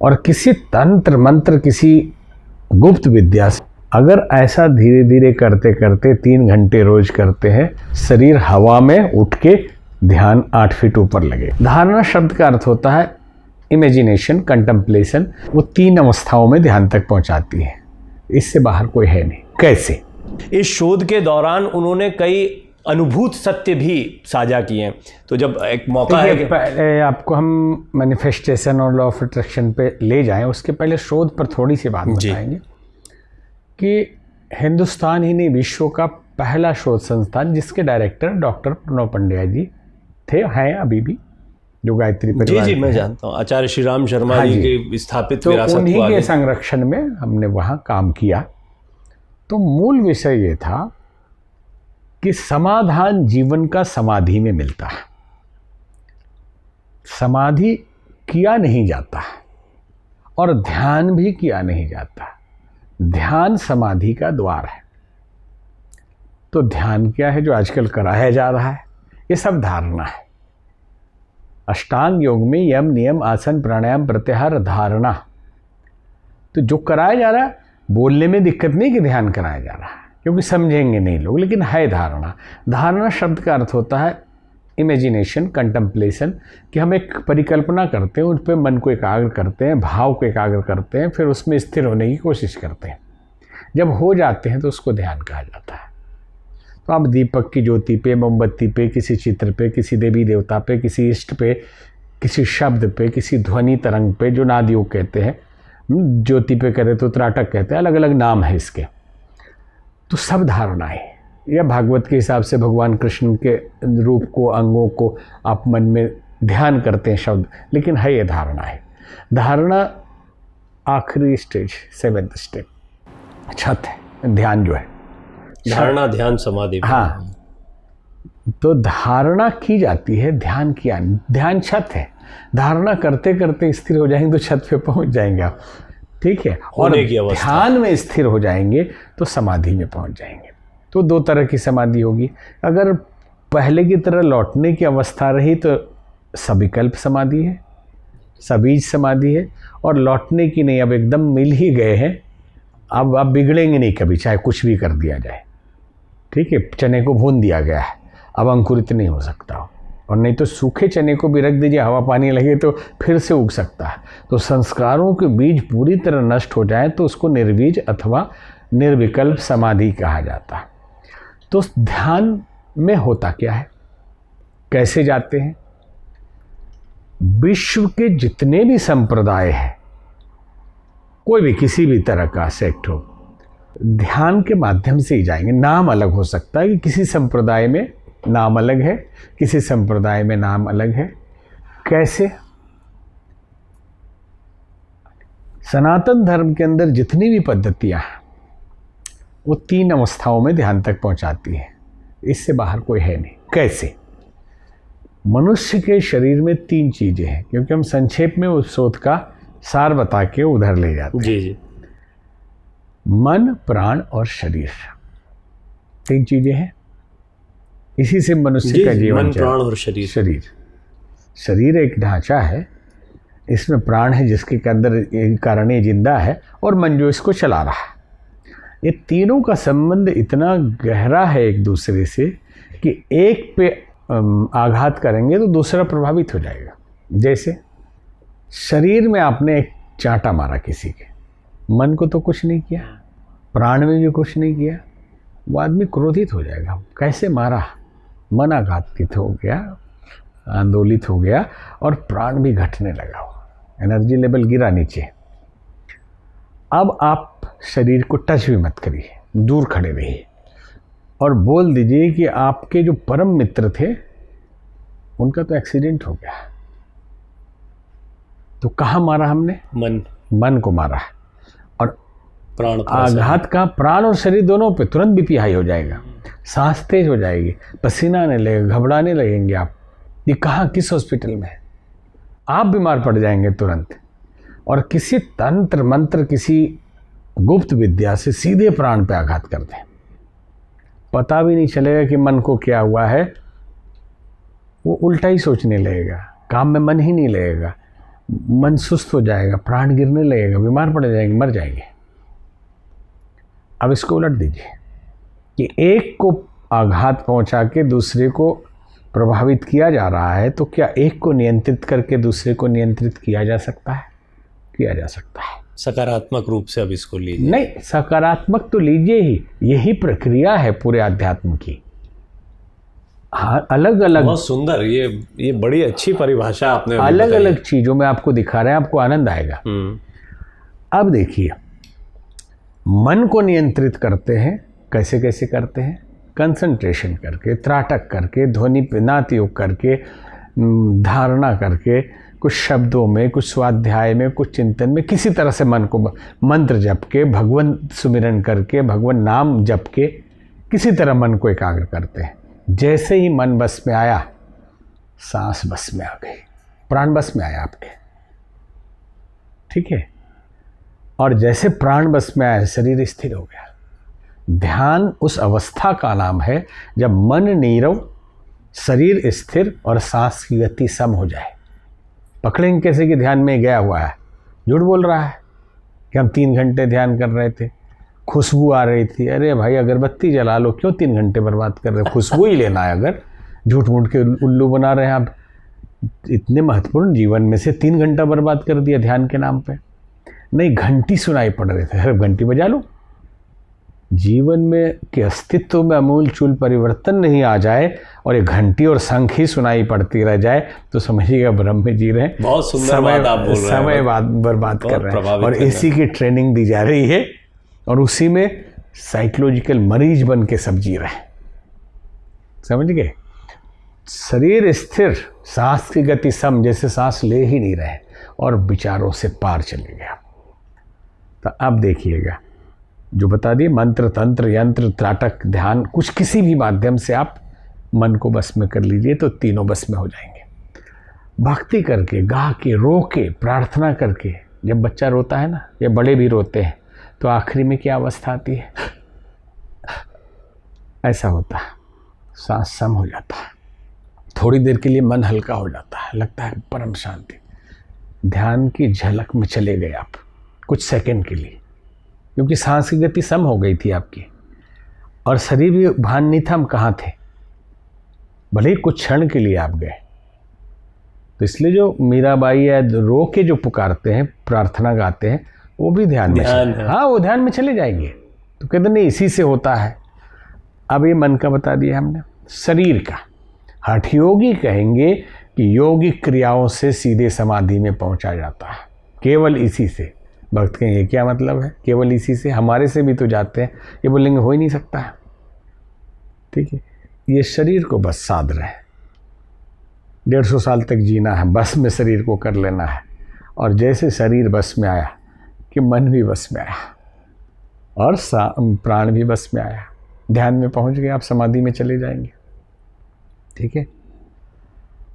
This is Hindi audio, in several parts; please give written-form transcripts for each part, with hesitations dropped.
और किसी तंत्र मंत्र, किसी गुप्त विद्या से अगर ऐसा धीरे धीरे करते करते 3 घंटे रोज करते हैं, शरीर हवा में उठ के ध्यान 8 फीट ऊपर लगे। धारणा शब्द का अर्थ होता है इमेजिनेशन, कंटेम्पलेशन। वो 3 अवस्थाओं में ध्यान तक पहुंचाती है, इससे बाहर कोई है नहीं। कैसे? इस शोध के दौरान उन्होंने कई अनुभूत सत्य भी साझा किए हैं। तो जब एक मौका है कि पहले आपको हम मैनिफेस्टेशन और लॉ ऑफ अट्रैक्शन पे ले जाएं, उसके पहले शोध पर थोड़ी सी बात बताएंगे कि हिंदुस्तान ही नहीं, विश्व का पहला शोध संस्थान जिसके डायरेक्टर डॉक्टर प्रणव पंड्या जी थे, हैं अभी भी, जो गायत्री परिवार। जी मैं जानता हूँ, आचार्य श्री राम शर्मा जी के स्थापित तो उन्हीं के संरक्षण में हमने वहाँ काम किया। तो मूल विषय ये था कि समाधान जीवन का समाधि में मिलता है। समाधि किया नहीं जाता और ध्यान भी किया नहीं जाता। ध्यान समाधि का द्वार है। तो ध्यान क्या है जो आजकल कराया जा रहा है? ये सब धारणा है। अष्टांग योग में यम, नियम, आसन, प्राणायाम, प्रत्याहार, धारणा। तो जो कराया जा रहा है, बोलने में दिक्कत नहीं कि ध्यान कराया जा रहा है, क्योंकि समझेंगे नहीं लोग, लेकिन है धारणा। धारणा शब्द का अर्थ होता है इमेजिनेशन, कंटेम्पलेशन, कि हम एक परिकल्पना करते हैं, उन पर मन को एकाग्र करते हैं, भाव को एकाग्र करते हैं, फिर उसमें स्थिर होने की कोशिश करते हैं। जब हो जाते हैं तो उसको ध्यान कहा जाता है। तो आप दीपक की ज्योति पे, मोमबत्ती पे, किसी चित्र पे, किसी देवी देवता पे, किसी इष्ट पे, किसी शब्द पे, किसी ध्वनि तरंग पे, जो नादयोग कहते हैं, ज्योति पे कहते तो त्राटक कहते हैं, अलग अलग नाम है इसके। तो सब धारणा है। या भागवत के हिसाब से भगवान कृष्ण के रूप को, अंगों को आप मन में ध्यान करते हैं शब्द, लेकिन है ये धारणा है। धारणा आखिरी स्टेज, 7th स्टेप, छत है ध्यान जो है। धारणा, ध्यान, समाधि। हाँ, तो धारणा की जाती है, ध्यान किया। ध्यान छत है। धारणा करते करते स्थिर हो जाएंगे तो छत पे पहुंच जाएंगे आप, ठीक है। और ध्यान में स्थिर हो जाएंगे तो समाधि में पहुंच जाएंगे। तो 2 तरह की समाधि होगी। अगर पहले की तरह लौटने की अवस्था रही तो सविकल्प समाधि है, सबीज समाधि है। और लौटने की नहीं, अब एकदम मिल ही गए हैं, अब आप बिगड़ेंगे नहीं कभी, चाहे कुछ भी कर दिया जाए, ठीक है। चने को भून दिया गया है, अब अंकुरित नहीं हो सकता। और नहीं तो सूखे चने को भी रख दीजिए, हवा पानी लगे तो फिर से उग सकता है। तो संस्कारों के बीज पूरी तरह नष्ट हो जाए तो उसको निर्बीज अथवा निर्विकल्प समाधि कहा जाता है। तो ध्यान में होता क्या है, कैसे जाते हैं? विश्व के जितने भी संप्रदाय हैं, कोई भी किसी भी तरह का सेक्ट हो, ध्यान के माध्यम से ही जाएंगे। नाम अलग हो सकता है कि किसी संप्रदाय में नाम अलग है, किसी संप्रदाय में नाम अलग है। कैसे? सनातन धर्म के अंदर जितनी भी पद्धतियां हैं वो 3 अवस्थाओं में ध्यान तक पहुंचाती है, इससे बाहर कोई है नहीं। कैसे? मनुष्य के शरीर में 3 चीजें हैं, क्योंकि हम संक्षेप में उस शोध का सार बता के उधर ले जाते हैं। जी। मन, प्राण और शरीर, 3 चीजें हैं। इसी से मनुष्य का जीवन मन, प्राण और शरीर। शरीर एक ढांचा है, इसमें प्राण है जिसके अंदर कारण ये जिंदा है, और मन जो इसको चला रहा है। ये तीनों का संबंध इतना गहरा है एक दूसरे से कि एक पे आघात करेंगे तो दूसरा प्रभावित हो जाएगा। जैसे शरीर में आपने एक चांटा मारा किसी के, मन को तो कुछ नहीं किया, प्राण में भी कुछ नहीं किया, वो आदमी क्रोधित हो जाएगा। कैसे मारा? मन आघातित हो गया, आंदोलित हो गया, और प्राण भी घटने लगा, एनर्जी लेवल गिरा नीचे। अब आप शरीर को टच भी मत करिए, दूर खड़े रहिए और बोल दीजिए कि आपके जो परम मित्र थे उनका तो एक्सीडेंट हो गया। तो कहाँ मारा हमने? मन को मारा। और प्राण, आघात का प्राण और शरीर दोनों पे तुरंत बीपी हाई हो जाएगा, सांस तेज हो जाएगी, पसीना आने लगेगा, घबराने लगेंगे आप। ये कहाँ, किस हॉस्पिटल में? आप बीमार पड़ जाएंगे तुरंत। और किसी तंत्र मंत्र, किसी गुप्त विद्या से सीधे प्राण पे आघात कर दें, पता भी नहीं चलेगा कि मन को क्या हुआ है। वो उल्टा ही सोचने लगेगा, काम में मन ही नहीं लगेगा, मन सुस्त हो जाएगा, प्राण गिरने लगेगा, बीमार पड़ जाएंगे, मर जाएंगे। अब इसको उलट दीजिए कि एक को आघात पहुंचा के दूसरे को प्रभावित किया जा रहा है, तो क्या एक को नियंत्रित करके दूसरे को नियंत्रित किया जा सकता है? किया जा सकता है। सकारात्मक रूप से अब इसको लीजिए। नहीं, सकारात्मक तो लीजिए ही, यही प्रक्रिया है पूरे अध्यात्म की। हाँ, अलग अलग, बहुत सुंदर, ये बड़ी अच्छी परिभाषा आपने अलग अलग चीजों में आपको दिखा रहे हैं, आपको आनंद आएगा। अब देखिए, मन को नियंत्रित करते हैं, कैसे कैसे करते हैं? कंसंट्रेशन करके, त्राटक करके, ध्वनि पे नाद योग करके, धारणा करके, कुछ शब्दों में, कुछ स्वाध्याय में, कुछ चिंतन में, किसी तरह से मन को मंत्र जप के, भगवान सुमिरन करके, भगवान नाम जप के, किसी तरह मन को एकाग्र करते हैं। जैसे ही मन बस में आया, सांस बस में आ गई, प्राण बस में आया आपके, ठीक है। और जैसे प्राण बस में आया, शरीर स्थिर हो गया। ध्यान उस अवस्था का नाम है जब मन नीरव, शरीर स्थिर और सांस की गति सम हो जाए। पकड़ेंगे कैसे कि ध्यान में गया हुआ है? झूठ बोल रहा है कि हम 3 घंटे ध्यान कर रहे थे, खुशबू आ रही थी। अरे भाई, अगरबत्ती जला लो, क्यों 3 घंटे बर्बाद कर रहे हो? खुशबू ही लेना है। अगर झूठ मूठ के उल्लू बना रहे हैं आप, इतने महत्वपूर्ण जीवन में से 3 घंटा बर्बाद कर दिया ध्यान के नाम पे। नहीं, घंटी सुनाई पड़ रहे थे, सिर्फ घंटी बजा लो। जीवन में के अस्तित्व में अमूल चूल परिवर्तन नहीं आ जाए और ये घंटी और शंख ही सुनाई पड़ती रह जाए, तो समझिएगा ब्रह्म में जी रहे हैं। बहुत सुंदर बात आप बोल रहे हैं। समय बर्बाद कर रहे हैं और इसी की ट्रेनिंग दी जा रही है और उसी में साइकोलॉजिकल मरीज बन के सब जी रहे हैं। समझ गए? शरीर स्थिर, सांस की गति सम, जैसे सांस ले ही नहीं रहे और विचारों से पार चले गया। तो अब देखिएगा, जो बता दिए, मंत्र, तंत्र, यंत्र, त्राटक, ध्यान, कुछ किसी भी माध्यम से आप मन को बस में कर लीजिए तो तीनों बस में हो जाएंगे। भक्ति करके, गा के, रो के, प्रार्थना करके, जब बच्चा रोता है ना, या बड़े भी रोते हैं, तो आखिरी में क्या अवस्था आती है? ऐसा होता है, सांस सम हो जाता है, थोड़ी देर के लिए मन हल्का हो जाता है, लगता है परम शांति। ध्यान की झलक में चले गए आप कुछ सेकंड के लिए, क्योंकि सांस की गति सम हो गई थी आपकी और शरीर भी भान नहीं था हम कहाँ थे, भले ही कुछ क्षण के लिए आप गए। तो इसलिए जो मीराबाई या रो के जो पुकारते हैं, प्रार्थना गाते हैं, वो भी ध्यान में, हाँ, वो ध्यान में चले जाएंगे। तो कहते नहीं, इसी से होता है। अब ये मन का बता दिया हमने। शरीर का, हठ योगी कहेंगे कि योगिक क्रियाओं से सीधे समाधि में पहुंचा जाता है, केवल इसी से। भक्त कहेंगे क्या मतलब है केवल इसी से? हमारे से भी तो जाते हैं। ये बोलेंगे हो ही नहीं सकता है, ठीक है। ये शरीर को बस साध रहे हैं, 150 साल तक जीना है, बस में शरीर को कर लेना है। और जैसे शरीर बस में आया कि मन भी बस में आया और प्राण भी बस में आया, ध्यान में पहुंच गए आप, समाधि में चले जाएंगे, ठीक है।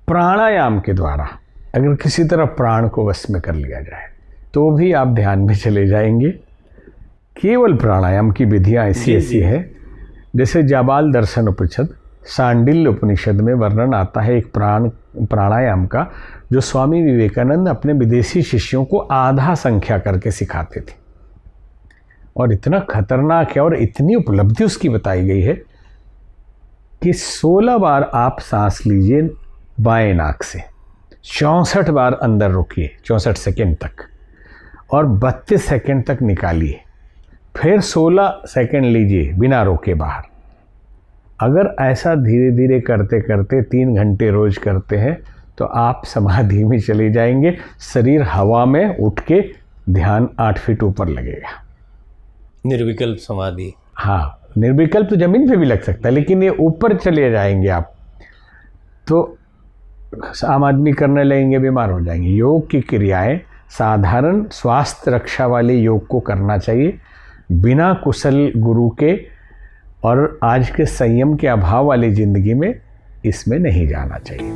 प्राणायाम के द्वारा अगर किसी तरह प्राण को वश में कर लिया जाए तो भी आप ध्यान में चले जाएंगे। केवल प्राणायाम की विधियाँ ऐसी है, जैसे जाबाल दर्शन उपनिषद, सांडिल्य उपनिषद में वर्णन आता है एक प्राणायाम का, जो स्वामी विवेकानंद अपने विदेशी शिष्यों को आधा संख्या करके सिखाते थे। और इतना खतरनाक है और इतनी उपलब्धि उसकी बताई गई है कि 16 बार आप सांस लीजिए बाएं नाक से, 64 बार अंदर रुकिए 64 सेकेंड तक और 32 सेकेंड तक निकालिए, फिर 16 सेकेंड लीजिए बिना रोके बाहर। अगर ऐसा धीरे धीरे करते करते 3 घंटे रोज करते हैं तो आप समाधि में चले जाएंगे। शरीर हवा में उठ के ध्यान 8 फीट ऊपर लगेगा। निर्विकल्प समाधि। हाँ, निर्विकल्प तो जमीन पे भी लग सकता है, लेकिन ये ऊपर चले जाएंगे आप तो आम आदमी करने लगेंगे, बीमार हो जाएंगे। योग की क्रियाएं साधारण स्वास्थ्य रक्षा वाले योग को करना चाहिए, बिना कुशल गुरु के और आज के संयम के अभाव वाली ज़िंदगी में इसमें नहीं जाना चाहिए।